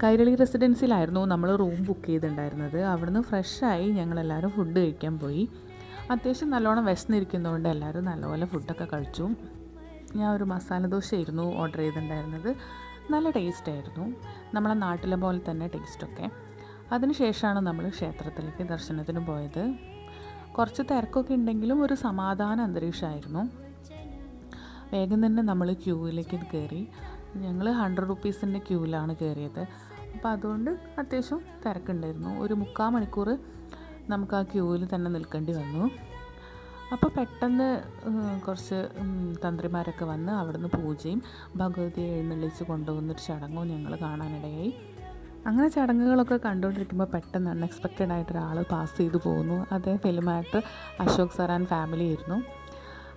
കൈരളി റെസിഡൻസിയിലായിരുന്നു നമ്മൾ room book ചെയ്തിട്ടുണ്ടായിരുന്നത്. അവിടുന്ന് ഫ്രഷായി ഞങ്ങളെല്ലാവരും ഫുഡ് കഴിക്കാൻ പോയി. അത്യാവശ്യം നല്ലോണം വിശന്നിരിക്കുന്നതുകൊണ്ട് എല്ലാവരും നല്ലപോലെ ഫുഡൊക്കെ കഴിച്ചു. ഞാൻ ഒരു മസാല ദോശയായിരുന്നു ഓർഡർ ചെയ്തിട്ടുണ്ടായിരുന്നത്. നല്ല ടേസ്റ്റായിരുന്നു, നമ്മളെ നാട്ടിലെ പോലെ തന്നെ ടേസ്റ്റൊക്കെ. അതിനുശേഷമാണ് നമ്മൾ ക്ഷേത്രത്തിലേക്ക് ദർശനത്തിന് പോയത്. കുറച്ച് തിരക്കൊക്കെ ഉണ്ടെങ്കിലും ഒരു സമാധാന അന്തരീക്ഷമായിരുന്നു. വേഗം തന്നെ നമ്മൾ ക്യൂവിലേക്ക് കയറി. ഞങ്ങൾ 100 റുപ്പീസിൻ്റെ ക്യൂവിലാണ് കയറിയത്. അപ്പോൾ അതുകൊണ്ട് അത്യാവശ്യം തിരക്കുണ്ടായിരുന്നു. ഒരു 3/4 മണിക്കൂർ നമുക്ക് ആ ക്യൂവിൽ തന്നെ നിൽക്കേണ്ടി വന്നു. അപ്പോൾ പെട്ടെന്ന് കുറച്ച് തന്ത്രിമാരൊക്കെ വന്ന് അവിടുന്ന് പൂജയും ഭഗവതിയെ എഴുന്നള്ളിച്ച് കൊണ്ടുപോകുന്നൊരു ചടങ്ങും ഞങ്ങൾ കാണാനിടയായി. അങ്ങനെ ചടങ്ങുകളൊക്കെ കണ്ടുകൊണ്ടിരിക്കുമ്പോൾ പെട്ടെന്ന് അൺഎക്സ്പെക്റ്റഡ് ആയിട്ടൊരാൾ പാസ് ചെയ്തു പോകുന്നു. അതേ film actor Ashok sir and family ആയിരുന്നു.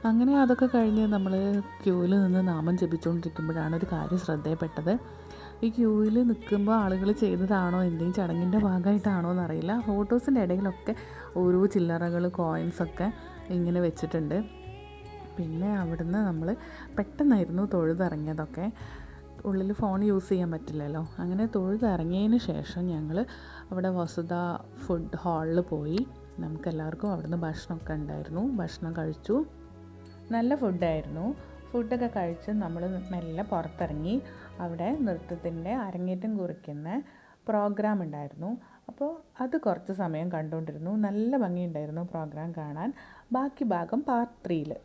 അങ്ങനെ അതൊക്കെ കഴിഞ്ഞ് നമ്മൾ ക്യൂവിൽ നിന്ന് നാമം ജപിച്ചുകൊണ്ടിരിക്കുമ്പോഴാണ് ഒരു കാര്യം ശ്രദ്ധയിൽപ്പെട്ടത്. ഈ ക്യൂവിൽ നിൽക്കുമ്പോൾ ആളുകൾ ചെയ്തതാണോ എന്തെങ്കിലും ചടങ്ങിൻ്റെ ഭാഗമായിട്ടാണോ എന്നറിയില്ല, ഫോട്ടോസിൻ്റെ ഇടയിലൊക്കെ ഓരോ ചില്ലറകൾ കോയിൻസൊക്കെ ഇങ്ങനെ വെച്ചിട്ടുണ്ട്. പിന്നെ അവിടുന്ന് നമ്മൾ പെട്ടെന്നായിരുന്നു തൊഴുതിറങ്ങിയതൊക്കെ. ഉള്ളിൽ ഫോൺ യൂസ് ചെയ്യാൻ പറ്റില്ലല്ലോ. അങ്ങനെ തൊഴുതിറങ്ങിയതിന് ശേഷം ഞങ്ങൾ അവിടെ വസുധ ഫുഡ് ഹാളിൽ പോയി. നമുക്കെല്ലാവർക്കും അവിടുന്ന് ഭക്ഷണമൊക്കെ ഉണ്ടായിരുന്നു. ഭക്ഷണം കഴിച്ചു. നല്ല ഫുഡായിരുന്നു. ഫുഡൊക്കെ കഴിച്ച് നമ്മൾ മെല്ലെ പുറത്തിറങ്ങി. അവിടെ നൃത്തത്തിൻ്റെ അരങ്ങേറ്റം കുറിക്കുന്ന പ്രോഗ്രാം ഉണ്ടായിരുന്നു. അപ്പോൾ അത് കുറച്ച് സമയം കണ്ടുകൊണ്ടിരുന്നു. നല്ല ഭംഗിയുണ്ടായിരുന്നു പ്രോഗ്രാം കാണാൻ. ബാക്കി ഭാഗം പാർട്ട് 3